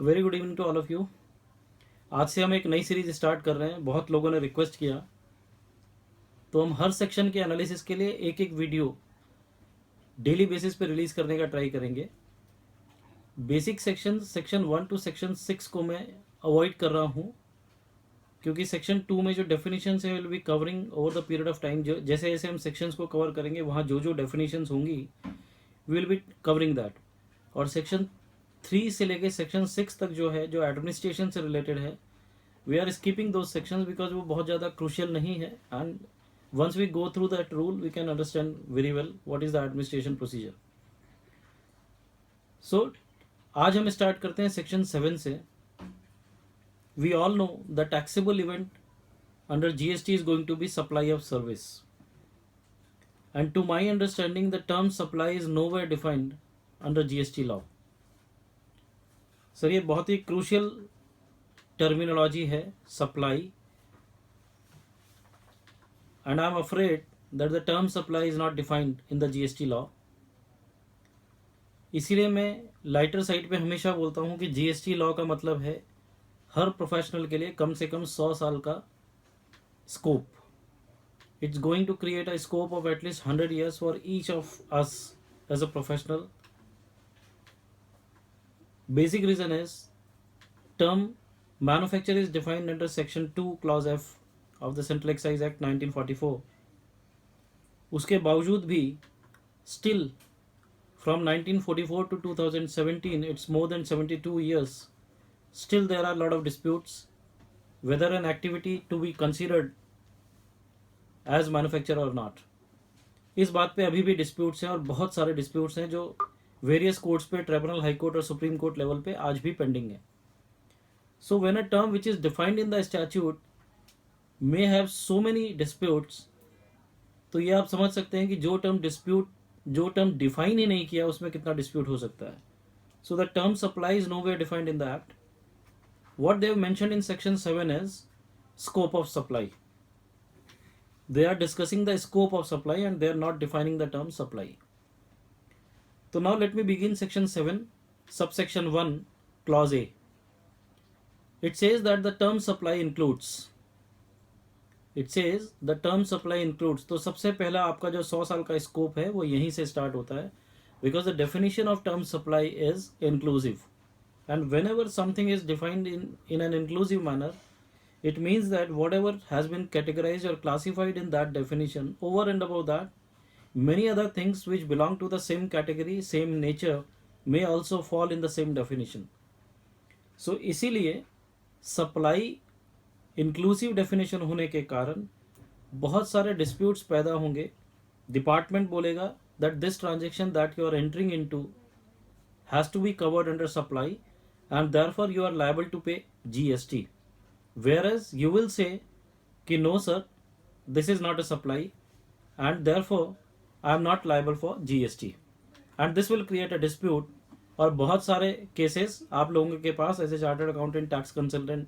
Very good evening to all of you. आज से हम एक नई सीरीज स्टार्ट कर रहे हैं। बहुत लोगों ने रिक्वेस्ट किया, तो हम हर सेक्शन के एनालिसिस के लिए एक एक वीडियो डेली बेसिस पे रिलीज करने का ट्राई करेंगे। बेसिक सेक्शन 1 टू सेक्शन 6 को मैं अवॉइड कर रहा हूँ, क्योंकि सेक्शन 2 में जो डेफिनेशन है will be covering over the period of time. जो जैसे जैसे हम सेक्शंस को कवर करेंगे वहाँ जो जो डेफिनेशन होंगी विल बी कवरिंग दैट। और सेक्शन 3 से लेके सेक्शन 6 तक जो है, जो एडमिनिस्ट्रेशन से रिलेटेड है, वी आर स्कीपिंग दो सेक्शंस बिकॉज वो बहुत ज़्यादा क्रूशियल नहीं है। And once we go through that rule we can understand very well what is the administration procedure. So आज हम स्टार्ट करते हैं सेक्शन 7 से। We all know the taxable event under GST is going to be supply of service, and to my understanding the term supply is nowhere defined under GST law. Sir, ये बहुत ही crucial terminology है, supply, and I am afraid that the term supply is not defined in the GST law. इसीलिए मैं lighter side पे हमेशा बोलता हूँ कि जीएसटी लॉ का मतलब है हर प्रोफेशनल के लिए कम से कम 100 साल का scope. It's going to create a scope of at least 100 years for each of us as a professional. Basic reason is term manufacture is defined under section 2 clause F of the central excise act 1944। उसके बावजूद भी still from 1944 to 2017, it's more than 72 years, still there are a lot of disputes whether an activity to be considered as manufacture or not. इस बात पे अभी भी disputes हैं, और बहुत सारे डिस्प्यूट्स हैं जो वेरियस कोर्ट्स पे, ट्रिब्यूनल, हाई कोर्ट और सुप्रीम कोर्ट लेवल पे आज भी पेंडिंग है। So when a term which is defined in the statute may have so many disputes, तो ये आप समझ सकते हैं कि जो टर्म डिफाइन ही नहीं किया उसमें कितना डिस्प्यूट हो सकता है। So the term supply is nowhere defined in the act. What they have mentioned in section 7 is scope of supply. They are discussing the scope of supply and they are not defining the term supply. तो now let me begin section 7, subsection 1, clause A. It says that the term supply includes, it says the term supply includes. तो सबसे पहला आपका जो 100 साल का scope है वो यहीं से स्टार्ट होता है, because the definition of term supply is inclusive, and when ever something is defined in an inclusive manner, it means that whatever has been categorized or classified in that definition, over and above that, many other things which belong to the same category, same nature, may also fall in the same definition. So इसीलिए supply inclusive definition होने के कारण बहुत सारे disputes पैदा होंगे। Department बोलेगा that this transaction that you are entering into has to be covered under supply, and therefore you are liable to pay GST, whereas you will say कि no sir, this is not a supply and therefore I am not liable for GST, and this will create a dispute। और बहुत सारे cases आप लोगों के पास as a chartered accountant, tax consultant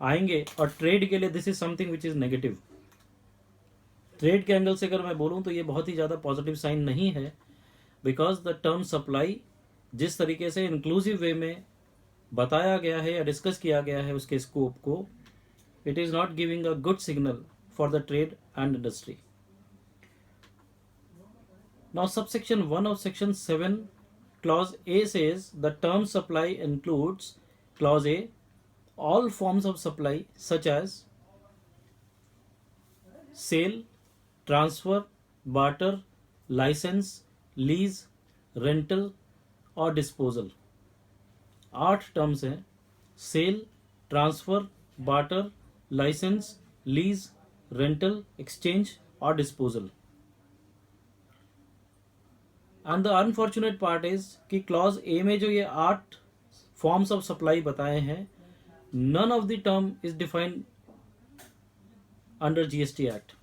आएंगे, और ट्रेड के लिए this is something which is negative. Trade के एंगल से अगर मैं बोलूँ तो ये बहुत ही ज़्यादा पॉजिटिव साइन नहीं है, बिकॉज द टर्म सप्लाई जिस तरीके से इंक्लूसिव वे में बताया गया है या डिस्कस किया गया है उसके स्कोप को, it is not giving a good signal for the trade and industry. Now subsection 1 of section 7 clause A says the term supply includes, clause A, all forms of supply such as sale, transfer, barter, license, lease, rental और disposal। 8 terms हैं: sale, transfer, barter, licence, lease, rental, exchange और disposal. And the unfortunate part is कि clause A में जो ये 8 forms of supply बताए हैं, none of the term is defined under GST act.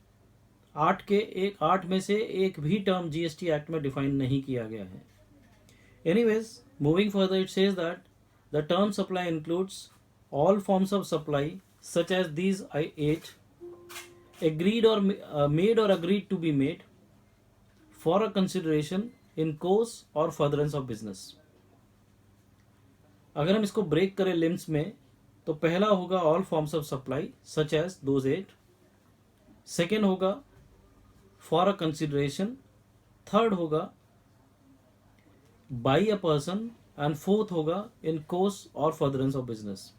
8 में से एक भी टर्म जीएसटी एक्ट में डिफाइन नहीं किया गया है। Anyways, moving further, it says that the term supply includes all forms of supply such as these 8, agreed or made or agreed to be made for a consideration in course or furtherance of business। अगर हम इसको break करें limbs में, तो पहला होगा all forms of supply such as those 8, second होगा for a consideration, third होगा by a person, and fourth होगा इन कोर्स और फर्दरेंस ऑफ बिजनेस।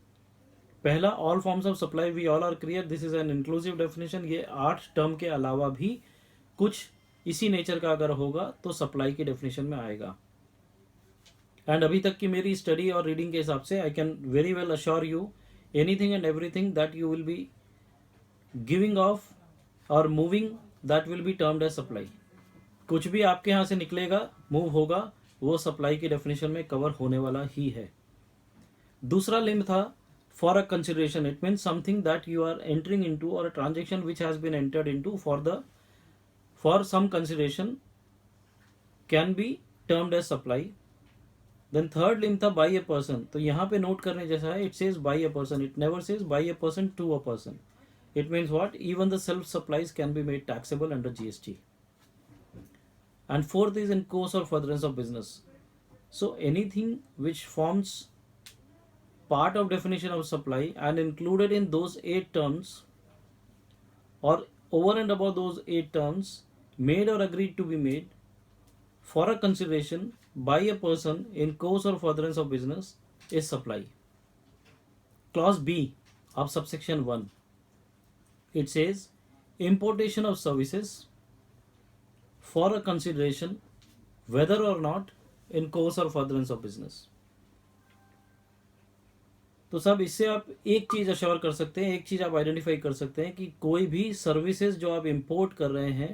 पहला all forms of supply, we all are clear, this is an inclusive definition. ये 8 term के अलावा भी कुछ इसी नेचर का अगर होगा तो सप्लाई की डेफिनेशन में आएगा। एंड अभी तक की मेरी स्टडी और रीडिंग के हिसाब से I can very well assure you anything and everything that you will be giving of और moving that will be termed as supply. कुछ भी आपके यहाँ से निकलेगा, मूव होगा, वो सप्लाई की डेफिनेशन में कवर होने वाला ही है। दूसरा लिंब था for a consideration, it means something that you are entering into और a transaction which has been entered into for some consideration can be termed as supply. Then third limb था by a person, तो यहाँ पे note करने जैसा है, it says by a person, it never says by a person to a person. It means what? Even the self supplies can be made taxable under GST. And fourth is in course or furtherance of business. So anything which forms part of definition of supply and included in those 8 terms or over and above those 8 terms made or agreed to be made for a consideration by a person in course or furtherance of business is supply. Clause B of subsection 1. It says importation of services for a consideration whether or not in course or furtherance of business. तो सब इससे आप एक चीज assure कर सकते हैं, एक चीज आप आइडेंटिफाई कर सकते हैं कि कोई भी सर्विसेज जो आप इंपोर्ट कर रहे हैं,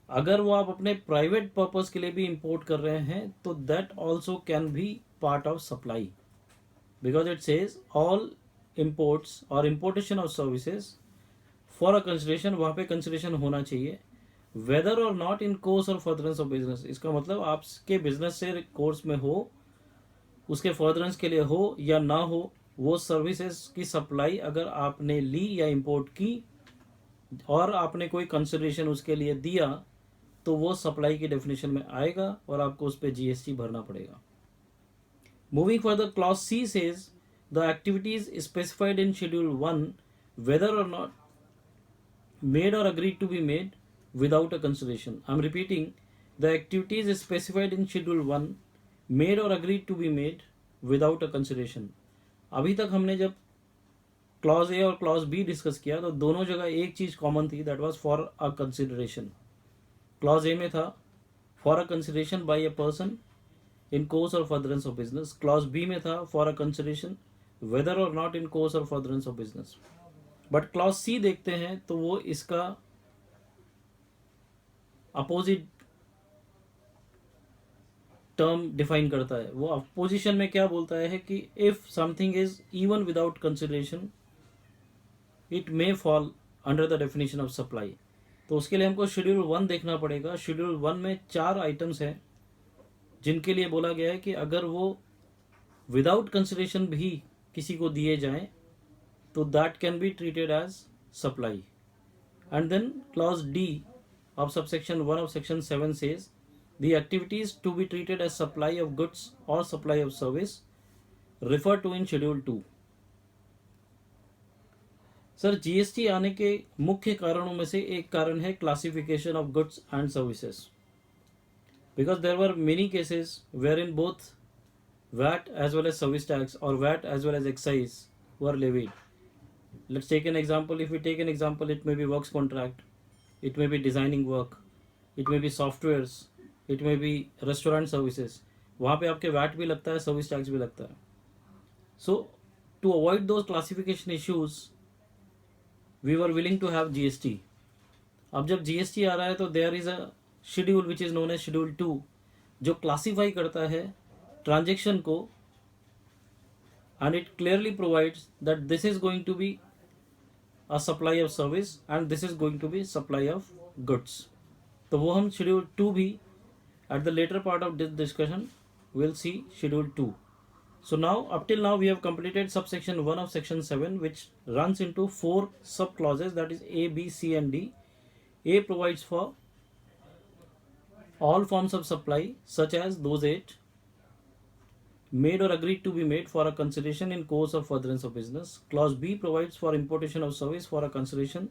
अगर वो आप अपने प्राइवेट पर्पस के लिए भी इंपोर्ट कर रहे हैं तो that also can be part of supply, because it says all imports or importation of services for a consideration, वहां पे कंसिडरेशन होना चाहिए, whether or not in course और फर्दरेंस ऑफ बिजनेस। इसका मतलब आपके बिजनेस से कोर्स में हो, उसके फर्दरेंस के लिए हो या ना हो, वो सर्विसेज की सप्लाई अगर आपने ली या इंपोर्ट की और आपने कोई कंसिडरेशन उसके लिए दिया तो वो सप्लाई की डेफिनेशन में आएगा और आपको उस पर GST भरना पड़ेगा। Moving further, clause C says the activities specified in schedule 1 whether or not made or agreed to be made without a consideration. I am repeating, the activities specified in schedule 1 made or agreed to be made without a consideration. अभी तक हमने जब clause A और clause be discuss किया तो दोनों जगह एक चीज कॉमन थी, that was for a consideration. Clause A में था for a consideration by a person in course और furtherance of business, clause B में था for a consideration whether or not in course और furtherance of business. But clause C देखते हैं तो वो इसका अपोजिट टर्म डिफाइन करता है। वो अपोजिशन में क्या बोलता है कि if something is even without consideration it may fall under the definition of supply. तो उसके लिए हमको शेड्यूल 1 देखना पड़ेगा। शेड्यूल 1 में 4 आइटम्स हैं जिनके लिए बोला गया है कि अगर वो विदाउट कंसिडरेशन भी किसी को दिए जाएं तो that can be treated as supply. And then clause D of subsection 1 of section 7 says the activities to be treated as supply of goods or supply of service referred to in schedule 2. Sir GST आने के मुख्य कारणों में से एक कारण है classification of goods and services, because there were many cases where in both VAT as well as service tax or VAT as well as excise were levied. Let's take an example. If we take an example, it may be works contract, it may be designing work, it may be softwares, it may be restaurant services. वहाँ पे आपके VAT भी लगता है, service tax भी लगता है. So to avoid those classification issues, we were willing to have GST. अब जब GST आ रहा है तो there is a schedule which is known as schedule 2 जो क्लासीफाई करता है ट्रांजेक्शन को, and it clearly provides that this is going to be a supply of service and this is going to be supply of goods. तो वो हम schedule 2 भी at the later part of this discussion we'll see schedule 2. So now up till now we have completed subsection 1 of section 7 which runs into 4 sub clauses, that is A, B, C and D. A provides for all forms of supply such as those 8. made or agreed to be made for a consideration in course of furtherance of business. Clause B provides for importation of service for a consideration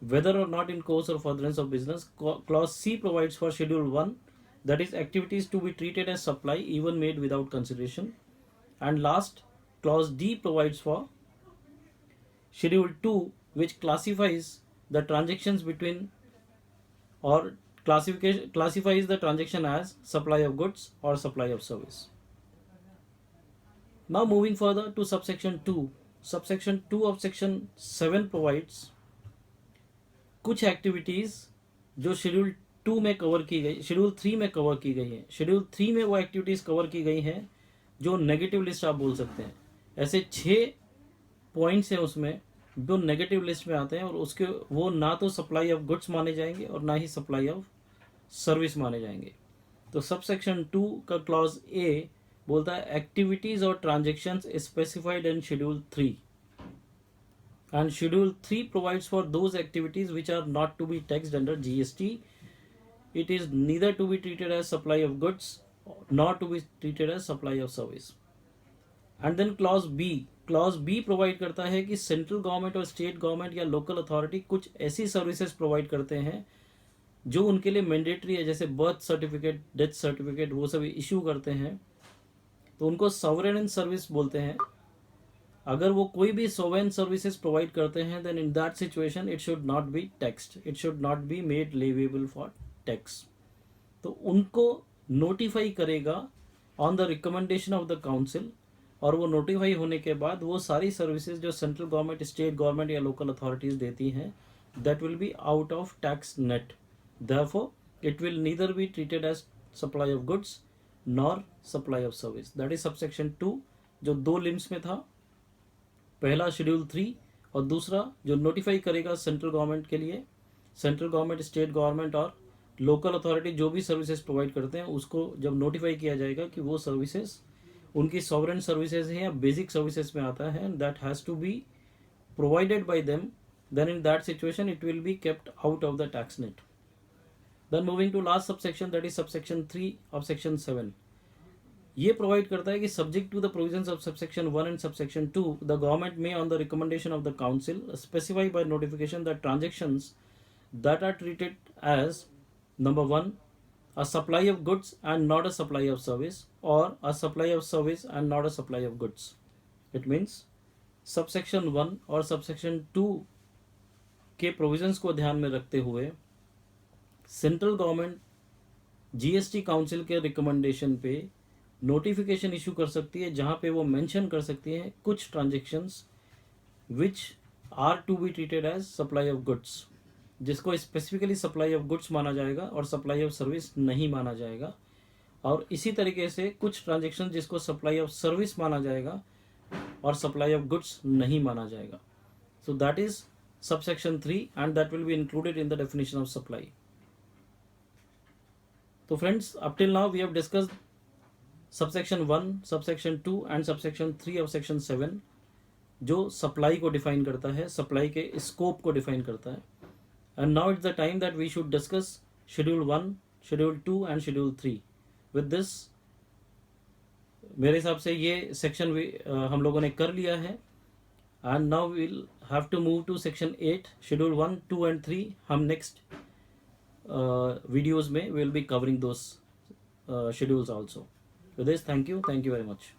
whether or not in course or furtherance of business. Clause C provides for Schedule 1, that is activities to be treated as supply even made without consideration. And last, Clause D provides for Schedule 2, which classifies the transactions between or classifies the transaction as supply of goods or supply of service. Now moving further to subsection 2. Subsection 2 of section 7 provides कुछ activities जो schedule 2 में cover की गई, schedule 3 में cover की गई है। Schedule 3 में वो एक्टिविटीज़ कवर की गई हैं जो नेगेटिव लिस्ट आप बोल सकते हैं। ऐसे 6 पॉइंट्स हैं उसमें जो नेगेटिव लिस्ट में आते हैं और उसके वो ना तो सप्लाई ऑफ गुड्स माने जाएंगे और ना ही सप्लाई ऑफ सर्विस माने जाएंगे। तो सबसेक्शन 2 का क्लॉज ए बोलता है एक्टिविटीज और transactions specified in schedule 3 and schedule 3 provides for those activities which are not to be taxed under GST. It is neither to be treated as supply of goods nor to be treated as supply of service. And then clause B provide करता है कि central government और state government या local authority कुछ ऐसी services provide करते हैं जो उनके लिए मैंडेटरी है, जैसे बर्थ सर्टिफिकेट, डेथ सर्टिफिकेट, वो सब इशू करते हैं, तो उनको सॉवरेन सर्विस बोलते हैं। अगर वो कोई भी सोवेन सर्विसेज प्रोवाइड करते हैं then in that situation it should not be taxed, it should not be made leviable for tax. तो उनको नोटिफाई करेगा on the recommendation of the council, और वो नोटिफाई होने के बाद वो सारी सर्विसेज जो सेंट्रल गवर्नमेंट, स्टेट गवर्नमेंट या लोकल अथॉरिटीज देती हैं that will be out of tax net. Therefore it will neither be treated as supply of goods nor supply of service. That is subsection 2 जो 2 limbs में था। पहला schedule 3 और दूसरा जो नोटिफाई करेगा सेंट्रल गवर्नमेंट के लिए, सेंट्रल गवर्नमेंट, स्टेट गवर्नमेंट और लोकल अथॉरिटी जो भी सर्विसेज प्रोवाइड करते हैं उसको जब नोटिफाई किया जाएगा कि वो सर्विसेज उनकी सॉवरेन सर्विसेज हैं या बेसिक सर्विसेज में आता है, that has to be provided by them, then in that situation it will be kept out of the tax net. Then moving to last subsection that is subsection 3 of section 7। ये provide करता है कि subject to the provisions of subsection 1 and subsection 2 the government may on the recommendation of the council specify by notification the transactions that are treated as number 1 a supply of goods and not a supply of service, or a supply of service and not a supply of goods. It means subsection 1 और subsection 2 के provisions को ध्यान में रखते हुए central government GST council के recommendation पे notification issue कर सकती है जहां पे वो मेंशन कर सकती है कुछ transactions which are to be treated as supply of goods, जिसको स्पेसिफिकली सप्लाई ऑफ गुड्स माना जाएगा और सप्लाई ऑफ सर्विस नहीं माना जाएगा, और इसी तरीके से कुछ ट्रांजेक्शन जिसको सप्लाई ऑफ सर्विस माना जाएगा और सप्लाई ऑफ गुड्स नहीं माना जाएगा। So that is subsection 3 and that will be included in the definition of supply. तो friends, up till now we have discussed subsection 1, subsection 2 and subsection 3 of section 7 जो supply को define करता है, supply के scope को define करता है। And now it's the time that we should discuss Schedule 1, Schedule 2 and Schedule 3. With this, मेरे हिसाब से ये सेक्शन हम लोगों ने कर लिया है। And now we'll have to move to section 8, Schedule 1, 2 and 3. हम next videos में we'll be covering those schedules also. With this, thank you very much.